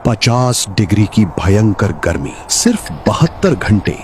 50 degree की भयंकर गर्मी, सिर्फ 72 घंटे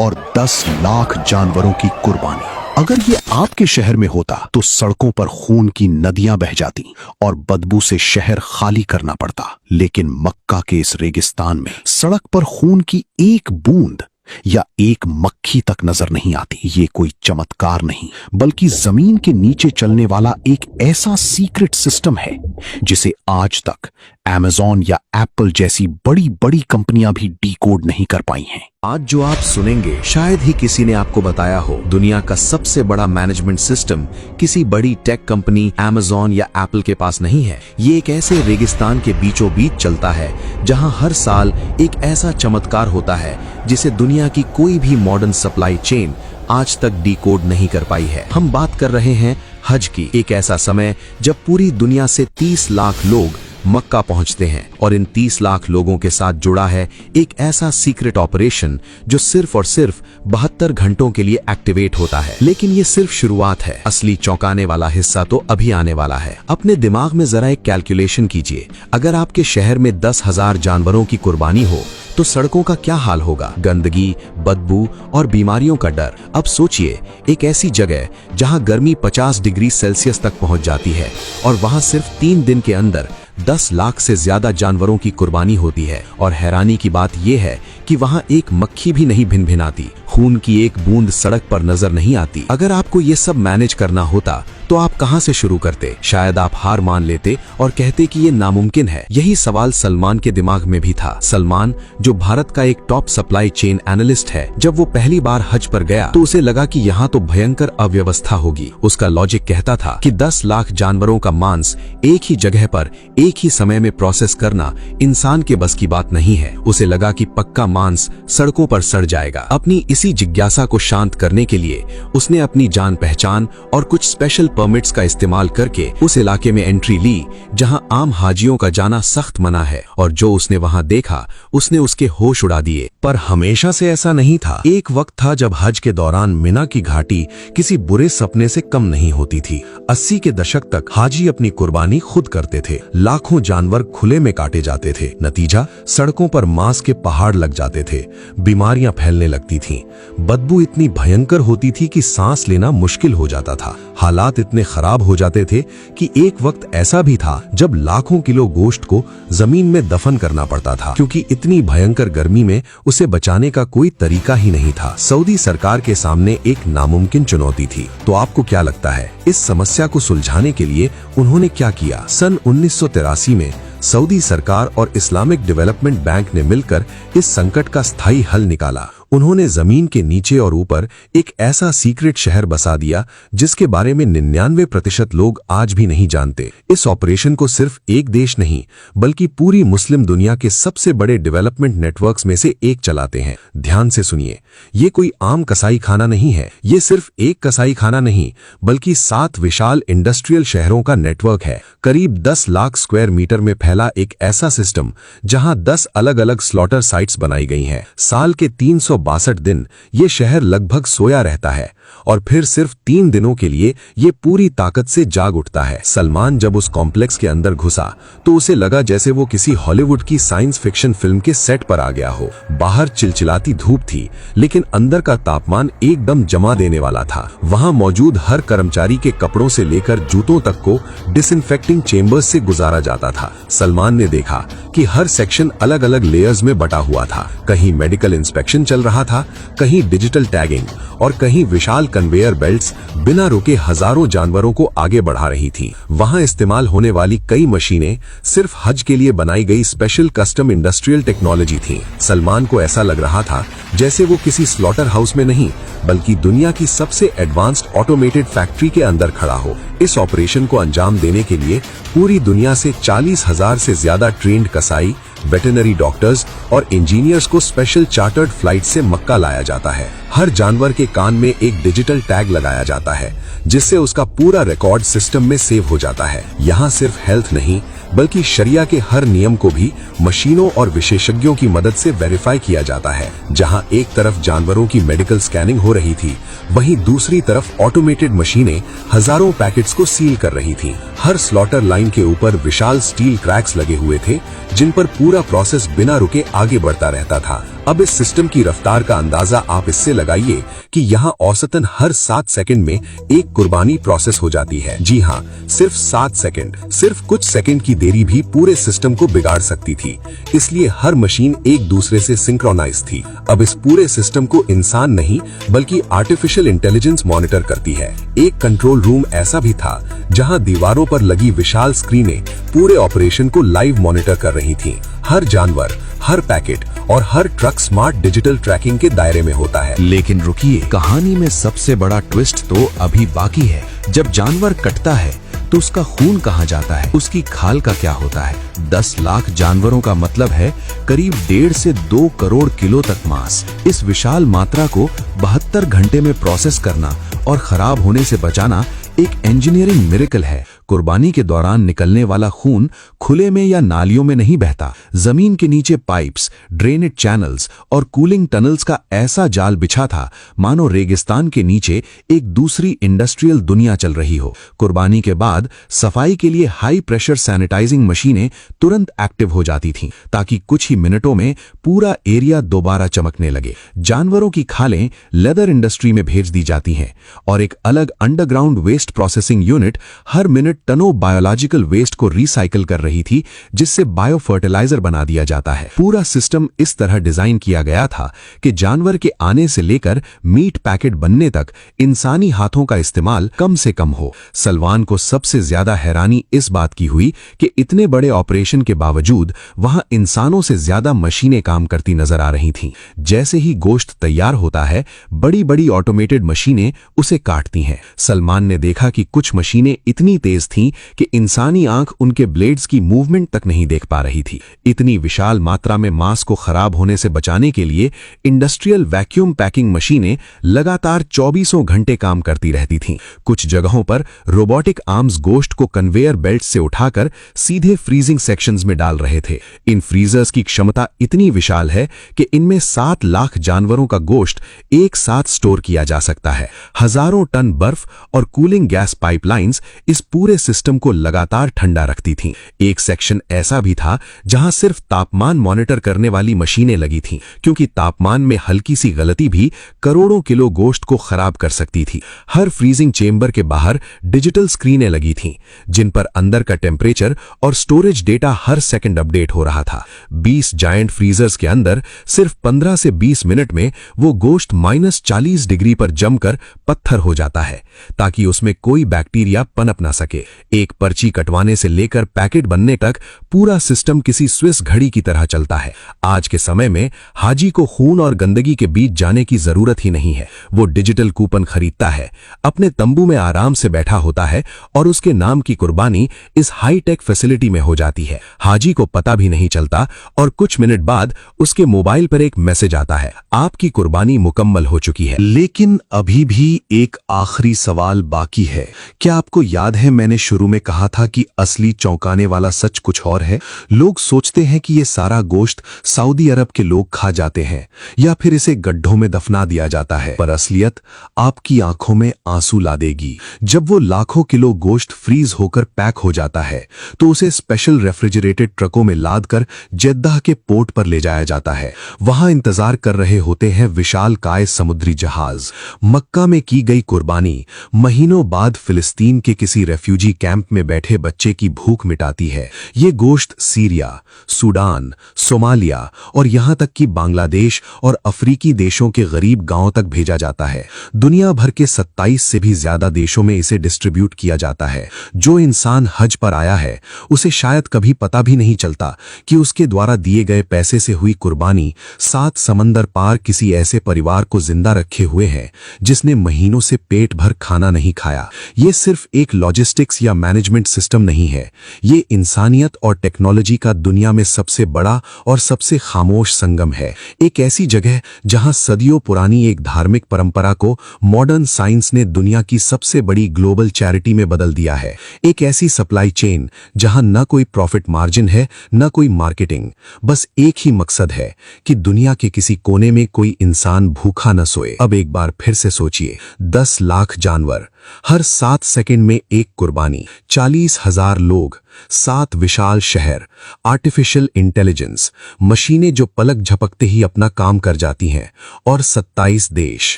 और 10 लाख जानवरों की कुर्बानी। अगर ये आपके शहर में होता तो सड़कों पर खून की नदियां बह जाती और बदबू से शहर खाली करना पड़ता। लेकिन मक्का के इस रेगिस्तान में सड़क पर खून की एक बूंद या एक मक्खी तक नजर नहीं आती। ये कोई चमत्कार नहीं, बल्कि जमीन के नीचे चलने वाला एक ऐसा सीक्रेट सिस्टम है जिसे आज तक अमेज़न या एप्पल जैसी बड़ी बड़ी कंपनियां भी डीकोड नहीं कर पाई हैं। आज जो आप सुनेंगे शायद ही किसी ने आपको बताया हो। दुनिया का सबसे बड़ा मैनेजमेंट सिस्टम किसी बड़ी टेक कंपनी अमेज़न या एप्पल के पास नहीं है। ये एक ऐसे रेगिस्तान के बीचों बीच चलता है जहां हर साल एक ऐसा चमत्कार होता है जिसे दुनिया की कोई भी मॉडर्न सप्लाई चेन आज तक डीकोड नहीं कर पाई है। हम बात कर रहे हैं हज की। एक ऐसा समय जब पूरी दुनिया से 30 लाख लोग मक्का पहुंचते हैं और इन 30 लाख लोगों के साथ जुड़ा है एक ऐसा सीक्रेट ऑपरेशन जो सिर्फ और सिर्फ 72 घंटों के लिए एक्टिवेट होता है। लेकिन ये सिर्फ शुरुआत है, असली चौंकाने वाला हिस्सा तो अभी आने वाला है। अपने दिमाग में जरा एक कैलकुलेशन कीजिए, अगर आपके शहर में 10,000 जानवरों की कुर्बानी हो तो सड़कों का क्या हाल होगा। गंदगी, बदबू और बीमारियों का डर। अब सोचिए, एक ऐसी जगह जहां गर्मी 50 डिग्री सेल्सियस तक पहुंच जाती है और वहां सिर्फ 3 दिन के अंदर 10 लाख से ज्यादा जानवरों की कुर्बानी होती है। और हैरानी की बात यह है कि वहां एक मक्खी भी नहीं भिनभिनाती, खून की एक बूंद सड़क पर नजर नहीं आती। अगर आपको ये सब मैनेज करना होता तो आप कहां से शुरू करते? शायद आप हार मान लेते और कहते कि ये नामुमकिन है। यही सवाल सलमान के दिमाग में भी था। सलमान, जो भारत का एक टॉप सप्लाई चेन एनालिस्ट है, जब वो पहली बार हज पर गया तो उसे लगा कि यहाँ तो भयंकर अव्यवस्था होगी। उसका लॉजिक कहता था कि 10 लाख जानवरों का मांस एक ही जगह पर एक ही समय में प्रोसेस करना इंसान के बस की बात नहीं है। उसे लगा कि पक्का मांस सड़कों पर सड़ जाएगा। अपनी इसी जिज्ञासा को शांत करने के लिए उसने अपनी जान पहचान और कुछ स्पेशल परमिट्स का इस्तेमाल करके उस इलाके में एंट्री ली जहां आम हाजियों का जाना सख्त मना है। और जो उसने वहां देखा उसने उसके होश उड़ा दिए। पर हमेशा से ऐसा नहीं था। एक वक्त था जब हज के दौरान मिना की घाटी किसी बुरे सपने से कम नहीं होती थी। 80 के दशक तक हाजी अपनी कुर्बानी खुद करते थे। लाखों जानवर खुले में काटे जाते थे। नतीजा, सड़कों पर मांस के पहाड़ लग जाते थे, बीमारियां फैलने लगती थीं, बदबू इतनी भयंकर होती थी कि सांस लेना मुश्किल हो जाता था। हालात इतने खराब हो जाते थे कि एक वक्त ऐसा भी था जब लाखों किलो गोश्त को जमीन में दफन करना पड़ता था, क्योंकि इतनी भयंकर गर्मी में उसे बचाने का कोई तरीका ही नहीं था। सऊदी सरकार के सामने एक नामुमकिन चुनौती थी। तो आपको क्या लगता है, इस समस्या को सुलझाने के लिए उन्होंने क्या किया? सन 1983 में सऊदी सरकार और इस्लामिक डेवलपमेंट बैंक ने मिलकर इस संकट का स्थायी हल निकाला। उन्होंने जमीन के नीचे और ऊपर एक ऐसा सीक्रेट शहर बसा दिया जिसके बारे में 99% लोग आज भी नहीं जानते। इस ऑपरेशन को सिर्फ एक देश नहीं बल्कि पूरी मुस्लिम दुनिया के सबसे बड़े डेवलपमेंट नेटवर्क्स में से एक चलाते हैं। ध्यान से सुनिए, ये कोई आम कसाई खाना नहीं है। ये सिर्फ एक कसाई खाना नहीं बल्कि 7 विशाल इंडस्ट्रियल शहरों का नेटवर्क है। करीब 10 लाख स्क्वायर मीटर में फैला एक ऐसा सिस्टम जहां 10 अलग अलग स्लॉटर साइट्स बनाई गई हैं। साल के 362 दिन ये शहर लगभग सोया रहता है और फिर सिर्फ 3 दिनों के लिए ये पूरी ताकत से जाग उठता है। सलमान जब उस कॉम्प्लेक्स के अंदर घुसा तो उसे लगा जैसे वो किसी हॉलीवुड की साइंस फिक्शन फिल्म के सेट पर आ गया हो। बाहर चिलचिलाती धूप थी लेकिन अंदर का तापमान एकदम जमा देने वाला था। वहां मौजूद हर कर्मचारी के कपड़ों से लेकर जूतों तक को डिसइंफेक्टिंग चेंबर्स से गुजारा जाता था। सलमान ने देखा कि हर सेक्शन अलग अलग लेयर्स में बटा हुआ था। कहीं मेडिकल इंस्पेक्शन चल रहा था, कहीं डिजिटल टैगिंग और कहीं विशाल कन्वेयर बेल्ट्स बिना रुके हजारों जानवरों को आगे बढ़ा रही थीं। वहां इस्तेमाल होने वाली कई मशीनें सिर्फ हज के लिए बनाई गई स्पेशल कस्टम इंडस्ट्रियल टेक्नोलॉजी थीं। सलमान को ऐसा लग रहा था जैसे वो किसी स्लॉटर हाउस में नहीं बल्कि दुनिया की सबसे एडवांस्ड ऑटोमेटेड फैक्ट्री के अंदर खड़ा हो। इस ऑपरेशन को अंजाम देने के लिए पूरी दुनिया से 40,000 से ज्यादा ट्रेंड कसाई, वेटरनरी डॉक्टर्स और इंजीनियर्स को स्पेशल चार्टर्ड फ्लाइट से मक्का लाया जाता है। हर जानवर के कान में एक डिजिटल टैग लगाया जाता है जिससे उसका पूरा रिकॉर्ड सिस्टम में सेव हो जाता है। यहाँ सिर्फ हेल्थ नहीं बल्कि शरिया के हर नियम को भी मशीनों और विशेषज्ञों की मदद से वेरीफाई किया जाता है। जहां एक तरफ जानवरों की मेडिकल स्कैनिंग हो रही थी, वहीं दूसरी तरफ ऑटोमेटेड मशीनें हजारों पैकेट्स को सील कर रही थीं। हर स्लॉटर लाइन के ऊपर विशाल स्टील क्रैक्स लगे हुए थे जिन पर पूरी पूरा प्रोसेस बिना रुके आगे बढ़ता रहता था। अब इस सिस्टम की रफ्तार का अंदाजा आप इससे लगाइए कि यहाँ औसतन हर 7 सेकंड में एक कुर्बानी प्रोसेस हो जाती है। जी हाँ, सिर्फ 7 सेकंड। सिर्फ कुछ सेकंड की देरी भी पूरे सिस्टम को बिगाड़ सकती थी, इसलिए हर मशीन एक दूसरे से सिंक्रोनाइज थी। अब इस पूरे सिस्टम को इंसान नहीं बल्कि आर्टिफिशियल इंटेलिजेंस मॉनिटर करती है। एक कंट्रोल रूम ऐसा भी था जहां दीवारों पर लगी विशाल स्क्रीनें पूरे ऑपरेशन को लाइव मॉनिटर कर रही थीं। हर जानवर, हर पैकेट और हर ट्रक स्मार्ट डिजिटल ट्रैकिंग के दायरे में होता है। लेकिन रुकिए, कहानी में सबसे बड़ा ट्विस्ट तो अभी बाकी है। जब जानवर कटता है तो उसका खून कहाँ जाता है, उसकी खाल का क्या होता है? 10 लाख जानवरों का मतलब है करीब 1.5 से 2 करोड़ किलो तक मांस। इस विशाल मात्रा को 72 घंटे में प्रोसेस करना और खराब होने से बचाना एक इंजीनियरिंग मिरेकल है। कुर्बानी के दौरान निकलने वाला खून खुले में या नालियों में नहीं बहता। जमीन के नीचे पाइप्स, ड्रेनेज चैनल्स और कूलिंग टनल्स का ऐसा जाल बिछा था मानो रेगिस्तान के नीचे एक दूसरी इंडस्ट्रियल दुनिया चल रही हो। कुर्बानी के बाद सफाई के लिए हाई प्रेशर सैनिटाइजिंग मशीनें तुरंत एक्टिव हो जाती थीं ताकि कुछ ही मिनटों में पूरा एरिया दोबारा चमकने लगे। जानवरों की खालें लेदर इंडस्ट्री में भेज दी जाती हैं और एक अलग अंडरग्राउंड वेस्ट प्रोसेसिंग यूनिट हर मिनट टनों बायोलॉजिकल वेस्ट को रिसाइकिल कर रही थी, जिससे बायो फर्टिलाइजर बना दिया जाता है। पूरा सिस्टम इस तरह डिजाइन किया गया था कि जानवर के आने से लेकर मीट पैकेट बनने तक इंसानी हाथों का इस्तेमाल कम से कम हो। सलमान को सबसे ज्यादा हैरानी इस बात की हुई कि इतने बड़े ऑपरेशन के बावजूद वहां इंसानों से ज्यादा मशीनें काम करती नजर आ रही थीं। जैसे ही गोश्त तैयार होता है, बड़ी बड़ी ऑटोमेटेड मशीनें उसे काटती हैं। सलमान ने देखा कि कुछ मशीनें इतनी तेज थीं कि इंसानी आंख उनके ब्लेड्स की मूवमेंट तक नहीं देख पा रही थी। इतनी विशाल मात्रा में मांस को खराब होने से बचाने के लिए इंडस्ट्रियल वैक्यूम पैकिंग मशीनें लगातार 24 घंटे काम करती रहती थीं। कुछ जगहों पर रोबोटिक आर्म्स गोश्त को कन्वेयर बेल्ट से उठाकर सीधे फ्रीजिंग सेक्शंस में डाल रहे थे। इन फ्रीजर्स की क्षमता इतनी विशाल है कि इनमें 7 लाख जानवरों का गोश्त एक साथ स्टोर किया जा सकता है। हजारों टन बर्फ और कूलिंग गैस पाइपलाइंस इस पूरे सिस्टम को लगातार ठंडा रखती थीं। एक सेक्शन ऐसा भी था जहां सिर्फ तापमान मॉनिटर करने वाली मशीनें लगी थीं, क्योंकि तापमान में हल्की सी गलती भी करोड़ों किलो गोश्त को खराब कर सकती थी। हर फ्रीजिंग चेंबर के बाहर डिजिटल स्क्रीनें लगी थीं, जिन पर अंदर का टेम्परेचर और स्टोरेज डेटा हर सेकंड अपडेट हो रहा था। 20 जायंट फ्रीजर्स के अंदर सिर्फ 15 से 20 मिनट में वो गोश्त -40 डिग्री पर जमकर पत्थर हो जाता है, ताकि उसमें कोई बैक्टीरिया पनप ना सके। एक पर्ची कटवाने से लेकर पैकेट बनने तक पूरा सिस्टम किसी स्विस घड़ी की तरह चलता है। आज के समय में हाजी को खून और गंदगी के बीच जाने की जरूरत ही नहीं है। वो डिजिटल कूपन खरीदता है, अपने तंबू में आराम से बैठा होता है और उसके नाम की कुर्बानी इस हाईटेक फैसिलिटी में हो जाती है। हाजी को पता भी नहीं चलता और कुछ मिनट बाद उसके मोबाइल पर एक मैसेज आता है, आपकी कुर्बानी मुकम्मल हो चुकी है। लेकिन अभी भी एक आखिरी सवाल बाकी है। क्या आपको याद है मैंने शुरू में कहा था कि असली चौंकाने वाला सच कुछ और है? लोग सोचते हैं कि ये सारा गोश्त सऊदी अरब के लोग खा जाते हैं या फिर इसे गड्ढों में दफना दिया जाता है, पर असलियत आपकी आंखों में आंसू ला देगी। जब वो लाखों किलो गोश्त फ्रीज होकर पैक हो जाता है तो उसे स्पेशल रेफ्रिजरेटेड ट्रकों में लाद कर जेद्दाह के पोर्ट पर ले जाया जाता है। वहां इंतजार कर रहे होते हैं विशाल काय समुद्री जहाज। मक्का में की गई कुर्बानी महीनों बाद फिलिस्तीन के किसी रेफ्यूजी कैंप में बैठे बच्चे की भूख मिटाती है। ये गोश्त सीरिया, सूडान, सोमालिया और यहां तक कि बांग्लादेश और अफ्रीकी देशों के गरीब गांवों तक भेजा जाता है। दुनिया भर के 27 से भी ज्यादा देशों में इसे डिस्ट्रीब्यूट किया जाता है। जो इंसान हज पर आया है उसे शायद कभी पता भी नहीं चलता कि उसके द्वारा दिए गए पैसे से हुई कुर्बानी 7 समंदर पार किसी ऐसे परिवार को जिंदा रखे हुए है जिसने महीनों से पेट भर खाना नहीं खाया। ये सिर्फ एक लॉजिस्टिक्स या मैनेजमेंट सिस्टम नहीं है, ये इंसानियत और टेक्नोलॉजी का दुनिया में सबसे बड़ा और सबसे खामोश संगम है। एक ऐसी जगह जहां सदियों पुरानी एक धार्मिक परंपरा को मॉडर्न साइंस ने दुनिया की सबसे बड़ी ग्लोबल चैरिटी में बदल दिया है। एक ऐसी सप्लाई चेन जहां न कोई प्रॉफिट मार्जिन है न कोई मार्केटिंग, बस एक ही मकसद है कि दुनिया के किसी कोने में कोई इंसान भूखा न सोए। अब एक बार फिर से सोचिए, 10 लाख जानवर, हर 7 सेकंड में एक कुर्बानी। कुर्बानी, 40,000 लोग, 7 विशाल शहर, आर्टिफिशियल इंटेलिजेंस, मशीनें जो पलक झपकते ही अपना काम कर जाती हैं, और 27 देश।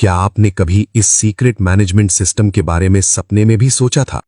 क्या आपने कभी इस सीक्रेट मैनेजमेंट सिस्टम के बारे में सपने में भी सोचा था?